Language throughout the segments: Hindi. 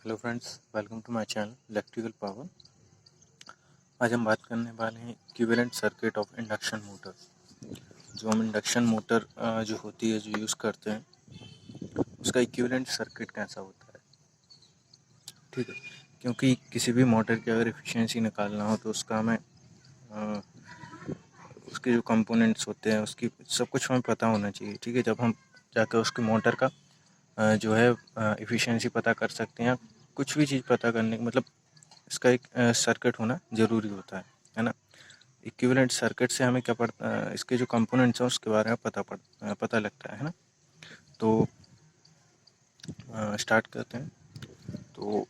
Hello friends, welcome to my channel electrical power. आज हम बात करने वाले हैं equivalent circuit of induction motor. जो हम इंडक्शन मोटर जो होती है, जो यूज़ करते हैं, उसका इक्विवेलेंट सर्किट कैसा होता है। ठीक है, क्योंकि किसी भी मोटर की अगर एफिशिएंसी निकालना हो तो उसका हमें उसके जो कंपोनेंट्स होते हैं उसकी सब कुछ हमें पता होना चाहिए। ठीक है, जब हम जाकर उसकी मोटर का जो है एफिशिएंसी पता कर सकते हैं, कुछ भी चीज़ पता करने मतलब इसका एक सर्किट होना ज़रूरी होता है ना। इक्विवेलेंट सर्किट से हमें क्या पड़ता इसके जो कंपोनेंट्स हैं उसके बारे में पता लगता है ना। तो स्टार्ट करते हैं। तो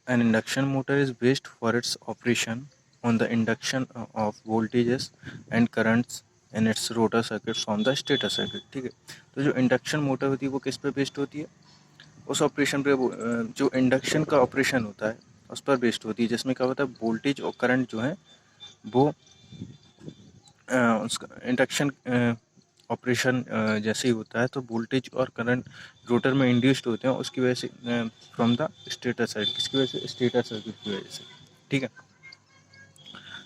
N induction motor is based for its operation on the induction of voltages and currents in its rotor circuit from the stator circuit. ठीक है, तो जो इंडक्शन मोटर होती है वो किस पे बेस्ड होती है, उस ऑपरेशन पे जो इंडक्शन का ऑपरेशन होता है उस पर बेस्ड होती है, जिसमें क्या होता है वोल्टेज और करंट जो है वो उसका इंडक्शन ऑपरेशन जैसे ही होता है तो वोल्टेज और करंट रोटर में इंड्यूस्ड होते हैं उसकी वजह से फ्रॉम द स्टेटर साइड, किसकी वजह से, स्टेटर सर्किट की वजह से। ठीक है,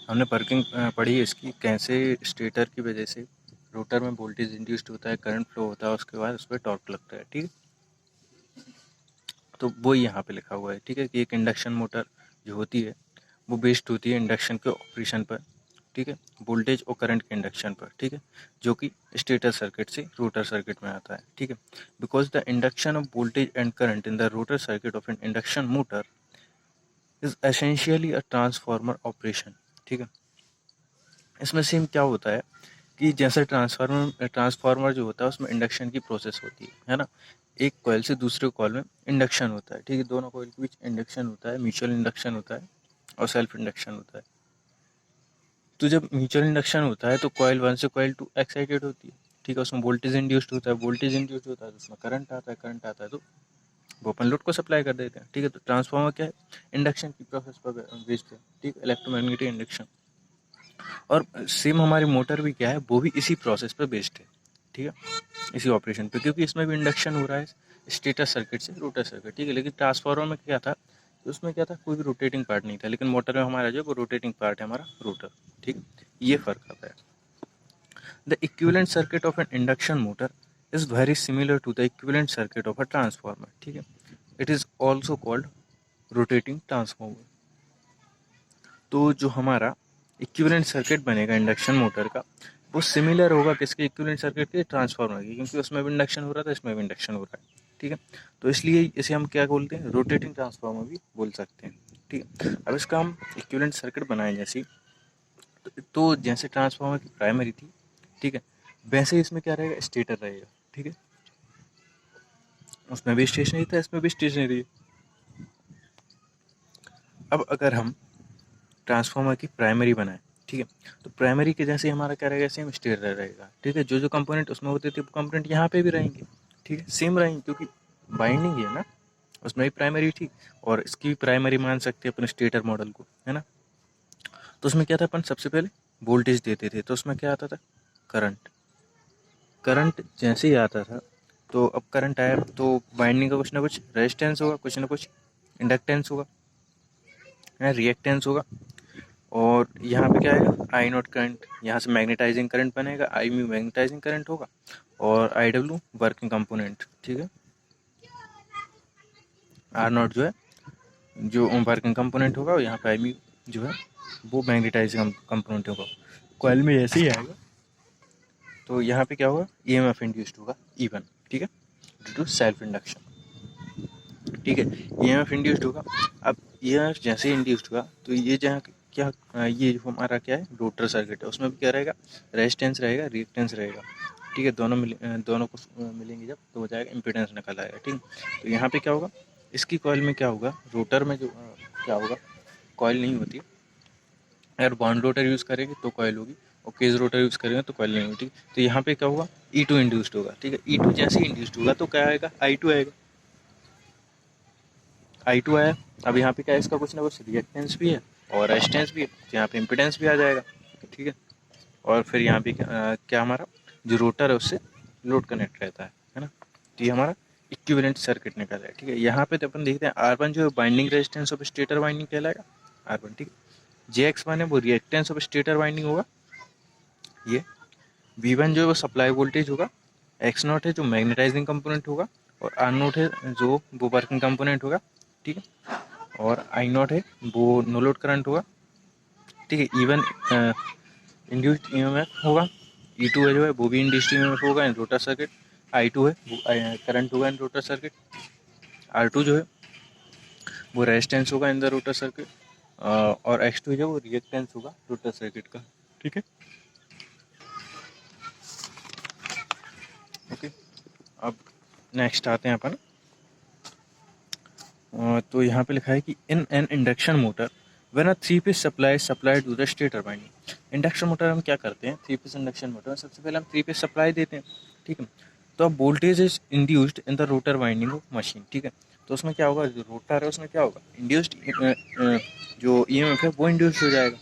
हमने वर्किंग पढ़ी इसकी कैसे स्टेटर की वजह से रोटर में वोल्टेज इंड्यूस्ड होता है, करंट फ्लो होता है, उसके बाद उस पर टॉर्क लगता है। ठीक है, तो वो यहाँ पे लिखा हुआ है। ठीक है, कि एक इंडक्शन मोटर जो होती है वो बेस्ड होती है इंडक्शन के ऑपरेशन पर। ठीक है, वोल्टेज और करंट के इंडक्शन पर। ठीक है, जो कि स्टेटर सर्किट से रोटर सर्किट में आता है। ठीक है, because the induction of voltage and current in the rotor circuit of an induction motor is essentially a transformer operation. ठीक है, इसमें सेम क्या होता है कि जैसे ट्रांसफार्मर जो होता है उसमें इंडक्शन की प्रोसेस होती है ना। एक कॉइल से दूसरे कॉइल में इंडक्शन होता है। ठीक है, दोनों कॉइल के बीच इंडक्शन होता है, म्यूचुअल इंडक्शन होता है और सेल्फ इंडक्शन होता है। तो जब म्यूचुअल इंडक्शन होता है तो कॉइल 1 से कॉइल 2 एक्साइटेड होती है। ठीक है, उसमें वोल्टेज इंड्यूस्ड होता है, वोल्टेज इंड्यूस्ड होता है तो उसमें करंट आता है, करंट आता है तो वो अपन लोड को सप्लाई कर देते हैं। ठीक है, तो ट्रांसफार्मर क्या है, इंडक्शन की प्रोसेस पर बेस्ड है। ठीक, इलेक्ट्रोमैग्नेटिक इंडक्शन। और सेम हमारी मोटर भी क्या है, वो भी इसी प्रोसेस पर बेस्ड है। ठीक है, इसी ऑपरेशन पे, क्योंकि इसमें भी इंडक्शन हो रहा है स्टेटर सर्किट से रोटर सर्किट। ठीक है, लेकिन ट्रांसफार्मर में क्या था, उसमें क्या था, कोई भी रोटेटिंग पार्ट नहीं था, लेकिन मोटर में हमारा जो वो रोटेटिंग पार्ट है, हमारा रोटर। ठीक, ये फर्क आता है। The equivalent circuit of an induction motor is very similar to the equivalent circuit of a transformer. ठीक है, it is also called rotating transformer. तो जो हमारा इक्विवेलेंट सर्किट बनेगा इंडक्शन मोटर का, वो सिमिलर होगा किसके, इक्विवेलेंट सर्किट के, ट्रांसफार्मर की, क्योंकि उसमें भी इंडक्शन हो रहा था, इसमें भी इंडक्शन हो रहा है। ठीक है, तो इसलिए इसे हम क्या बोलते हैं, रोटेटिंग ट्रांसफार्मर भी बोल सकते हैं। ठीक है, अब इसका हम इक्विवेलेंट सर्किट बनाए जैसे, तो जैसे ट्रांसफार्मर की प्राइमरी थी, ठीक है, वैसे इसमें क्या रहेगा, स्टेटर रहेगा। ठीक है, उसमें भी स्टेशनरी था, इसमें भी स्टेशनरी है। अब अगर हम ट्रांसफार्मर की प्राइमरी बनाए, ठीक है, तो प्राइमरी के जैसे हमारा क्या रहेगा, सेम स्टेटर रहेगा। ठीक है, जो जो कंपोनेंट उसमें होते थे वो कंपोनेंट यहाँ पे भी रहेंगे। ठीक है, सेम रहेंगे, क्योंकि बाइंडिंग है ना, उसमें भी प्राइमरी थी और इसकी भी प्राइमरी मान सकते हैं अपने स्टेटर मॉडल को, है ना। तो उसमें क्या था, अपन सबसे पहले वोल्टेज देते थे, तो उसमें क्या आता था, करंट। करंट जैसे ही आता था तो अब करंट आया तो बाइंडिंग का कुछ ना कुछ रेजिस्टेंस होगा, कुछ ना कुछ इंडक्टेंस होगा, रिएक्टेंस होगा। और यहाँ पे क्या आएगा, आई नॉट करंट, यहाँ से मैग्नेटाइजिंग करंट बनेगा, आई म्यू मैग्नेटाइजिंग करंट होगा और आई डब्ल्यू वर्किंग कंपोनेंट। ठीक है, आर नॉट जो है जो वर्किंग कंपोनेंट होगा, और यहाँ पे आई म्यू जो है वो मैग्नेटाइजिंग कंपोनेंट होगा। कॉइल में ऐसे ही आएगा, तो यहाँ पे क्या होगा, ई एम एफ इंड्यूस्ड होगा, ई1। ठीक है, ड्यू टू सेल्फ इंडक्शन। ठीक है, ई एम एफ इंड्यूस्ड होगा। अब ई एम एफ जैसे ही इंड्यूस्ड होगा तो ये जहाँ क्या, ये जो हमारा क्या है, रोटर सर्किट है, उसमें भी क्या रहेगा, रेजिस्टेंस रहेगा, रिएक्टेंस रहेगा। ठीक है, दोनों को मिलेंगे जब तो हो जाएगा, इम्पीडेंस निकल आएगा। ठीक, तो यहाँ पे क्या होगा, इसकी कॉइल में क्या होगा, रोटर में जो क्या होगा, कॉइल नहीं होती। अगर बॉन्ड रोटर यूज़ करेंगे तो कॉइल होगी, और केज रोटर यूज़ करेंगे तो कॉइल नहीं होगी। तो यहाँ पे क्या होगा, ई2 इंड्यूस्ड होगा। ठीक है, ई2 जैसे ही इंड्यूस्ड होगा तो क्या आएगा, आई2 आएगा। आई2 आया, अब यहाँ पे क्या है, इसका कुछ ना कुछ रिएक्टेंस भी है और रेजिस्टेंस भी है, तो यहाँ पे इम्पीडेंस भी आ जाएगा। ठीक है, और फिर यहाँ पे क्या हमारा जो रोटर है उससे लोड कनेक्ट रहता है ना। तो ये हमारा इक्विवेलेंट सर्किट निकल रहा है, ठीक है। यहाँ पे तो अपन देखते हैं R1 जो है binding resistance of stator winding कहलाएगा, R1, ठीक है। JX1 है वो रिएक्टेंस ऑफ स्टेटर वाइंडिंग होगा, ये V1 जो है वो सप्लाई वोल्टेज होगा, X0 है जो मैग्नेटाइजिंग कंपोनेंट होगा, और R0 है जो वो वर्किंग कंपोनेंट होगा, ठीक है। और I0 है वो नो लोड करंट होगा, ठीक है। E1 इंड्यूस्ड EMF होगा, E2 है जो है वो भी इंड्यूस्ड EMF होगा इन रोटर सर्किट, I2 है वो करंट होगा इन रोटर सर्किट, R2 जो है वो रेजिस्टेंस होगा इन द रोटर सर्किट, और X2 जो वो रिएक्टेंस होगा रोटर सर्किट का, ठीक है। ओके, अब नेक्स्ट आते हैं अपन। तो यहाँ पे लिखा है कि in an induction motor when a 3-piece supply supplied to the stator winding. Induction motor हम क्या करते हैं, 3-piece इंडक्शन मोटर में सबसे पहले हम 3-piece सप्लाई देते हैं, ठीक है। तो अब voltage is induced in the rotor winding of machine, ठीक है। तो उसमें क्या होगा, जो रोटर है उसमें क्या होगा, इंड्यूस्ड जो EMF है वो इंड्यूस्ड हो जाएगा,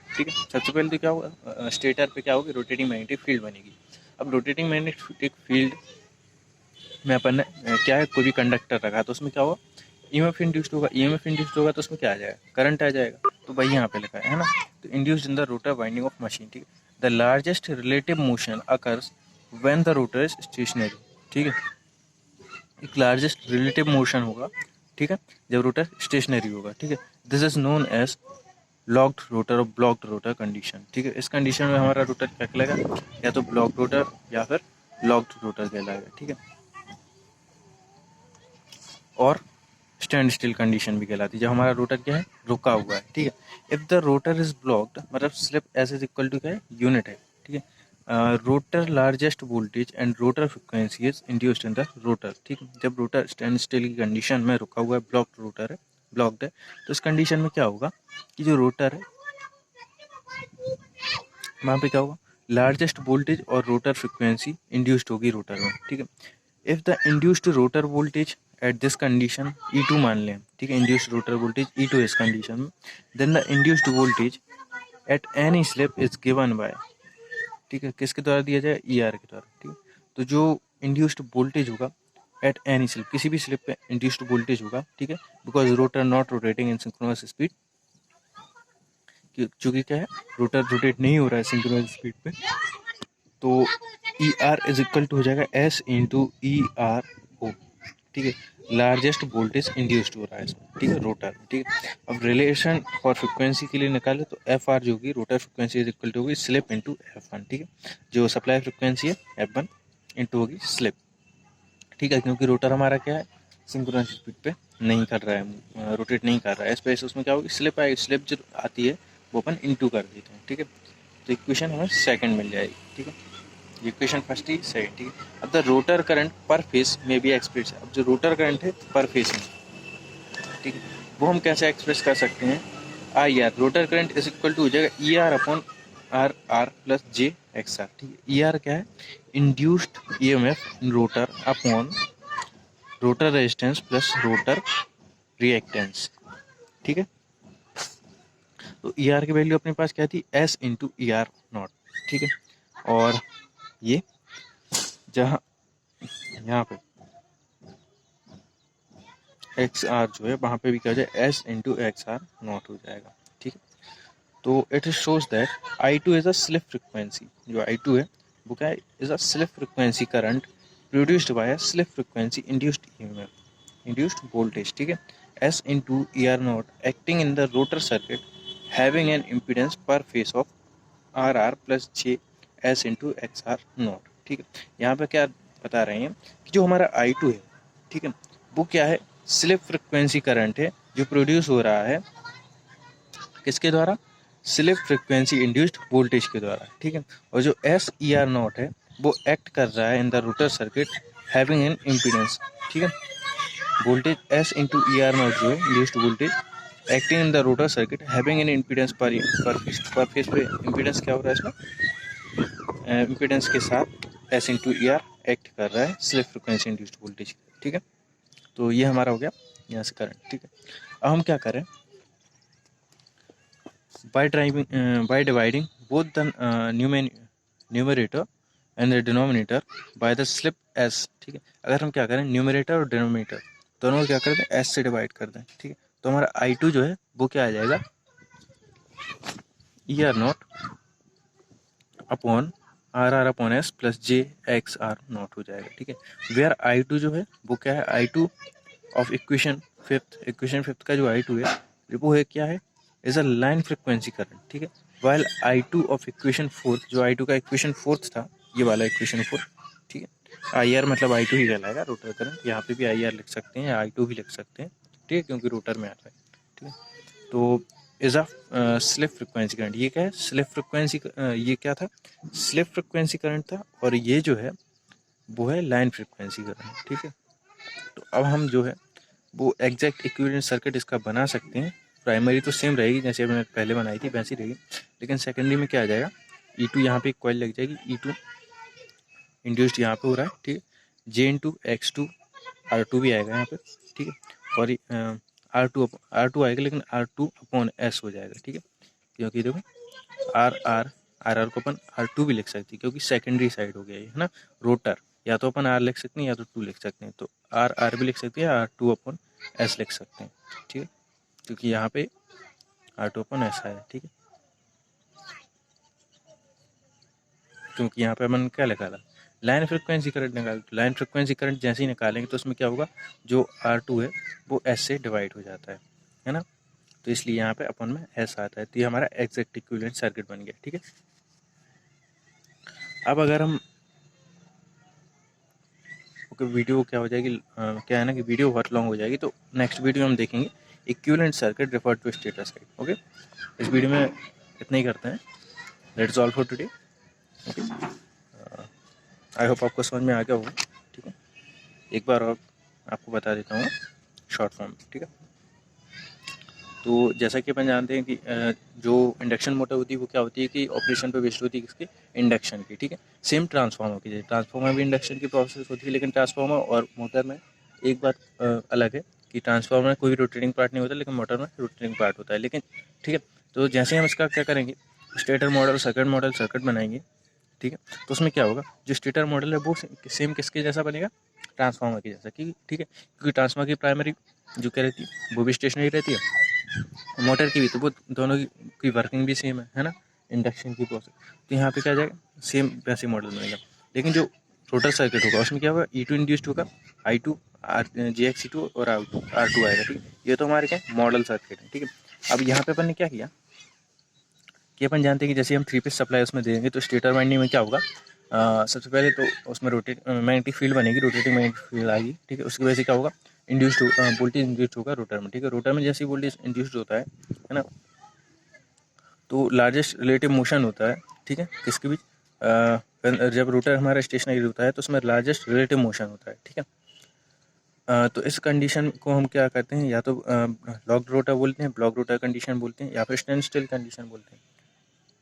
ठीक है। सबसे पहले तो क्या होगा, स्टेटर पे क्या होगी, रोटेटिंग मैग्नेटिक फील्ड बनेगी। अब रोटेटिंग मैग्नेटिक फील्ड में अपन ने क्या है, कोई भी कंडक्टर रखा तो उसमें क्या होगा, EMF इंड्यूस्ड होगा, EMF इंड्यूस्ड होगा तो उसमें क्या आ जाएगा, करंट आ जाएगा। तो भाई यहाँ पे लिखा है ना, तो induced in the rotor winding of machine, ठीक है। The largest relative motion occurs when the rotor is stationary, ठीक है। एक लार्जेस्ट रिलेटिव मोशन होगा, ठीक है, जब रोटर स्टेशनरी होगा, ठीक है। This is known as locked rotor और ब्लॉक्ड रोटर कंडीशन, ठीक है। इस कंडीशन में हमारा रोटर क्या कहलाएगा, या तो ब्लॉक्ड रोटर या फिर लॉक्ड रोटर कहलाएगा, ठीक है। और स्टैंड स्टिल कंडीशन भी कहलाती है, जब हमारा रोटर क्या है, रुका हुआ है, ठीक है। If the rotor is blocked, मतलब slip S is equal to क्या है, यूनिट है, ठीक है। Rotor largest voltage and rotor frequency is induced in the rotor, ठीक है। जब रोटर स्टैंड स्टिल की कंडीशन में रुका हुआ है, ब्लॉक्ड रोटर है, ब्लॉक्ड है, तो इस कंडीशन में क्या होगा कि जो रोटर है वहाँ पे क्या होगा, लार्जेस्ट वोल्टेज और रोटर फ्रिक्वेंसी इंड्यूस्ड होगी रोटर में, ठीक है। If the induced rotor voltage at this condition E2 मान लें, ठीक है, इंड्यूस्ड रोटर वोल्टेज E2 इस कंडीशन में, then the induced voltage at any slip is given by, ठीक है, किसके द्वारा दिया जाए, ER के द्वारा, ठीक है। तो जो इंड्यूस्ड वोल्टेज होगा एट एनी स्लिप, किसी भी स्लिप पे इंड्यूस्ड वोल्टेज होगा, ठीक है, because rotor not rotating in synchronous speed, चूंकि क्या है, रोटर रोटेट नहीं हो रहा है सिंक्रोनस स्पीड पे, तो ER इज इक्वल टू हो जाएगा S इंटू ERO, ठीक है। लार्जेस्ट वोल्टेज इंड्यूस्ड हो रहा है इसमें, ठीक है, रोटर में, ठीक है। अब रिलेशन फॉर फ्रिक्वेंसी के लिए निकाले तो FR जो होगी, rotor frequency is equal to होगी स्लिप इंटू F1, ठीक है। जो सप्लाई फ्रिक्वेंसी है F1 इंटू होगी स्लिप, ठीक है, क्योंकि रोटर हमारा क्या है, सिंक्रोनस स्पीड पे नहीं कर रहा है, रोटेट नहीं कर रहा है, इस वजह से उसमें क्या होगी, स्लिप आएगी, स्लिप जो आती है वो अपन इंटू कर देते हैं, ठीक है। तो इक्वेशन हमें सेकंड मिल जाएगी, ठीक है। इक्वेशन फर्स्ट ही सेकंड, ठीक है। अब the rotor current per face में भी एक्सप्रेस, अब जो रोटर करंट है पर फेस में, ठीक है, वो हम कैसे एक्सप्रेस कर सकते हैं, IR rotor current is equal to हो जाएगा ER upon RR plus JXR, ठीक है। ER क्या है, induced EMF in rotor upon rotor resistance plus rotor reactance, ठीक है। तो ER की वैल्यू अपने पास क्या थी, S इंटू ER नॉट, ठीक है। और ये जहाँ यहाँ पे XR जो है वहाँ पे भी क्या हो जाए, S इंटू XR नॉट हो जाएगा, ठीक है। तो it shows that I2 is a slip frequency, जो I2 है वो क्या है, is a slip frequency current produced by a slip frequency induced EMF induced voltage, ठीक है। S into ER not acting in the rotor circuit having an impedance per phase of RR plus J S into XR not, ठीक है। यहाँ पे क्या बता रहे हैं कि जो हमारा I2 है, ठीक है, वो क्या है, स्लिप फ्रिक्वेंसी करंट है जो प्रोड्यूस हो रहा है किसके द्वारा, स्लिप फ्रिक्वेंसी इंड्यूस्ड वोल्टेज के द्वारा, ठीक है। और जो SER नॉट है वो एक्ट कर रहा है इन the rotor circuit having an impedance, ठीक है। Voltage S into ER not जो है induced voltage acting in the rotor circuit having an impedance per face पे इम्पीडेंस क्या हो रहा है इसमें, इम्पीडेंस के साथ S इंटू ER एक्ट कर रहा है स्लिप फ्रिक्वेंसी इंड्यूस्ड वोल्टेज, ठीक है। तो ये हमारा हो गया यहाँ से करंट, ठीक है। अब हम क्या करें, by dividing both the numerator and the denominator by the slip S, ठीक है। अगर हम क्या करें, न्यूमरेटर और डिनोमिनेटर दोनों को क्या कर दें, एस से डिवाइड कर दें, ठीक है। तो हमारा I2 जो है वो क्या आ जाएगा, ER0 upon RR upon S plus JXR0 हो जाएगा, ठीक है। वेयर I2 जो है वो क्या है, I2 ऑफ इक्वेशन फिफ्थ का जो I2 है वो है क्या है, is a line frequency current, ठीक है। While I2 of equation fourth, जो I2 का इक्वेशन फोर्थ था, ये वाला इक्वेशन फोर्थ, ठीक है। IR मतलब I2 ही कहलाएगा, रोटर करंट। यहाँ पे भी IR लिख सकते हैं या I2 भी लिख सकते हैं, ठीक है, क्योंकि रोटर में आता है, ठीक है। तो is a slip frequency current, ये क्या है, स्लिप फ्रिक्वेंसी, ये क्या था, स्लिप फ्रिक्वेंसी करंट था, और ये जो है वो है लाइन फ्रिक्वेंसी करंट, ठीक है। तो अब हम जो है वो एग्जैक्ट इक्विवेलेंट सर्किट इसका बना सकते हैं। प्राइमरी तो सेम रहेगी जैसे हमने पहले बनाई थी वैसी रहेगी, लेकिन सेकेंडरी में क्या आ जाएगा, E2 यहाँ पे एक कॉइल लग जाएगी, E2 इंड्यूस्ड यहाँ पे हो रहा है, ठीक है। J×X2 R2 भी आएगा यहाँ पे, ठीक है। और R2 आएगा, लेकिन R2 अपॉन S हो जाएगा, ठीक है। क्योंकि देखो RR को अपन R2 भी लिख सकते हैं, क्योंकि सेकेंडरी साइड हो गया ये, है ना। रोटर या तो अपन R लिख सकते हैं या तो 2 लिख सकते हैं, तो R भी लिख सकते हैं, R2 अपॉन S लिख सकते हैं, ठीक है। क्योंकि यहाँ पे R2 अपॉन S आया, ठीक है। क्योंकि यहाँ पे अपन क्या निकाला, लाइन फ्रिक्वेंसी करंट निकाल, तो लाइन फ्रिक्वेंसी करंट जैसे ही निकालेंगे तो उसमें क्या होगा, जो R2 है वो S से डिवाइड हो जाता है ना। तो इसलिए यहाँ पे अपन में S आता है, तो ये हमारा एग्जैक्ट इक्विवेलेंट सर्किट बन गया, ठीक है। अब अगर हम वीडियो क्या हो जाएगी, क्या है ना कि वीडियो बहुत लॉन्ग हो जाएगी, तो नेक्स्ट वीडियो हम देखेंगे equivalent circuit refer to stator side, okay. इस वीडियो में इतना ही करते हैं, that's all for today, okay. I hope आपको समझ में आ गया होगा, ठीक है। एक बार और आपको बता देता हूँ शॉर्ट फॉर्म, ठीक है। तो जैसा कि अपन जानते हैं कि जो इंडक्शन मोटर होती है वो क्या होती है कि ऑपरेशन पे बेस्ड होती है किसकी, इंडक्शन की, ठीक है। सेम ट्रांसफार्मर की, जैसे ट्रांसफार्मर भी इंडक्शन की प्रोसेस होती है, लेकिन ट्रांसफार्मर और मोटर में एक बात अलग है कि ट्रांसफार्मर में कोई भी रोटेटिंग पार्ट नहीं होता, लेकिन मोटर में रोटेटिंग पार्ट होता है, लेकिन ठीक है। तो जैसे हम इसका क्या करेंगे, स्टेटर मॉडल सर्किट बनाएंगे, ठीक है। तो उसमें क्या होगा, जो स्टेटर मॉडल है वो सेम किसके जैसा बनेगा, ट्रांसफार्मर के जैसा, ठीक है। क्योंकि ट्रांसफार्मर की प्राइमरी जो क्या रहती है वो भी स्टेशनरी रहती है, मोटर की भी, तो वो दोनों की वर्किंग भी सेम है ना, इंडक्शन की प्रोसेस। तो यहाँ पे क्या आ जाएगा, सेम वैसे मॉडल बनेगा, लेकिन जो रोटर सर्किट होगा उसमें क्या होगा, E2 इंड्यूस्ड होगा, I2 JX2 और R2 आएगा, ठीक है। ये तो हमारे क्या मॉडल सर्किट है, ठीक है। अब यहाँ पे अपन ने क्या किया कि अपन जानते हैं कि जैसे हम 3 फेज सप्लाई उसमें देंगे तो स्टेटर वाइंडिंग में क्या होगा, सबसे पहले तो उसमें मैग्नेटिक फील्ड बनेगी, रोटेटिंग मैग्नेटिक फील्ड आएगी, ठीक है। उसकी वजह से क्या होगा, वोल्टेज इंड्यूस्ड होगा रोटर में, ठीक है। रोटर में जैसे ही वोल्टेज इंड्यूस्ड होता है ना, तो लार्जेस्ट रिलेटिव मोशन होता है, ठीक है, किसके बीच, जब रोटर हमारा स्टेशनरी होता है तो उसमें लार्जेस्ट रिलेटिव मोशन होता है, ठीक है। तो इस कंडीशन को हम क्या करते हैं, या तो लॉक्ड रोटर बोलते हैं, ब्लॉक रोटर कंडीशन बोलते हैं, या फिर स्टैंड स्टिल कंडीशन बोलते हैं,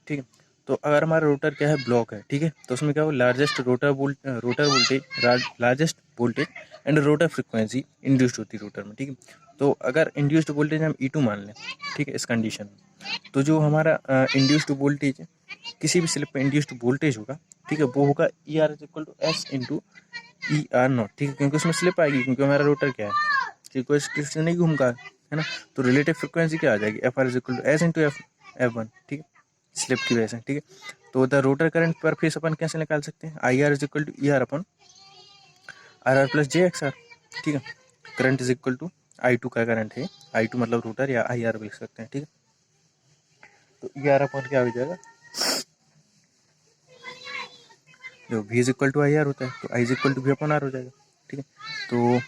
ठीक है। तो अगर हमारा रोटर क्या है, ब्लॉक है, ठीक है, तो उसमें क्या हो, largest rotor voltage, largest voltage and rotor frequency induced होती है रोटर में, ठीक है। तो अगर इंड्यूस्ड वोल्टेज हम E2 मान लें, ठीक है, इस कंडीशन में, तो जो हमारा इंड्यूस्ड वोल्टेज है, किसी भी स्लिप पे इंड्यूस्ड वोल्टेज होगा, ठीक है, वो होगा ER is equal to S into ER0, ठीक है। क्योंकि उसमें स्लिप आएगी, क्योंकि हमारा रोटर क्या है कि कोई स्लिप से नहीं घूमता है ना। तो रिलेटिव फ्रिक्वेंसी क्या आ जाएगी, FR is equal to S into F1, ठीक है, स्लिप की वजह से, ठीक है। तो the rotor current per phase अपन कैसे निकाल सकते हैं, IR is equal to ER upon RR plus JXR, ठीक है। Current is equal to I2 का करंट है, I2 मतलब रोटर, या IR भी लिख सकते हैं, ठीक है। तो ER अपॉन क्या हो जाएगा, जो V is equal to IR होता है, तो I is equal to V upon R हो जाएगा, ठीक है। तो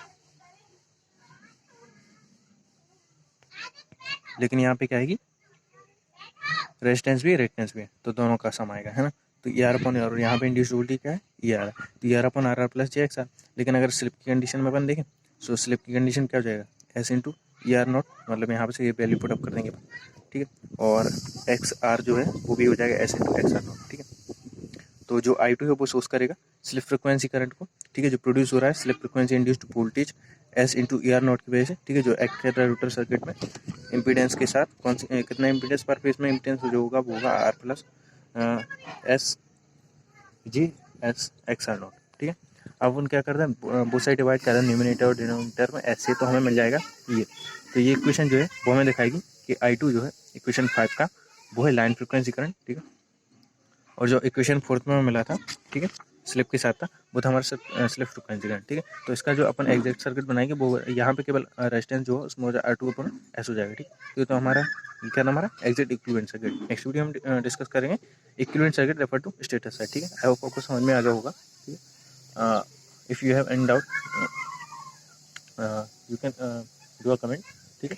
लेकिन यहाँ पे क्या आएगी, रेजिस्टेंस भी रिएक्टेंस भी है, तो दोनों का सम आएगा, है ना। तो ER अपॉन R, यहाँ पे इंड्यूस्ड वोल्टेज क्या है, ER, तो ER upon RR plus JXR। लेकिन अगर स्लिप की कंडीशन में अपन देखें, तो स्लिप की कंडीशन क्या हो जाएगा, S इंटू ER0, मतलब यहाँ पे से ये वैल्यू पुट अप कर देंगे, ठीक है। और XR जो है वो भी हो जाएगा S इंटू XR0, ठीक है। तो जो I2 है वो सोर्स करेगा स्लिप फ्रिक्वेंसी करंट को, ठीक है, जो प्रोड्यूस हो रहा है slip frequency induced voltage S into ER0 की वजह से, ठीक है, जो एक्ट कर रहा है रोटर सर्किट में इम्पीडेंस के साथ। कौन सी कितना इम्पीडेंस पर फेज में इम्पीडेंस जो होगा वो होगा R plus S J S X R naught, ठीक है। अब अपन क्या करते हैं, बोथ साइड डिवाइड कर रहे हैं न्यूमिनेटर और डिनोमिनेटर में ऐसे, तो हमें मिल जाएगा ये। तो ये इक्वेशन जो है वो हमें दिखाएगी कि I2 जो है इक्वेशन 5 का वो है लाइन फ्रिक्वेंसी करंट, ठीक है। और जो इक्वेशन 4 में मिला था, ठीक है, स्लिप के साथ था, वो था हमारा स्लिप फ्रिक्वेंसी करंट, ठीक है। तो इसका जो अपन एग्जैक्ट सर्किट बनाएंगे वो यहाँ पे केवल रेजिस्टेंस जो है उसमें R2 अपन एस हो जाएगा, ठीक। तो हमारा ये क्या हमारा exact equivalent circuit. Next video हम डिस्कस करेंगे equivalent circuit refer to stator side, ठीक है। आई होप आपको समझ में आ गया होगा, ठीक है। If you have any doubt you can do a comment, ठीक है।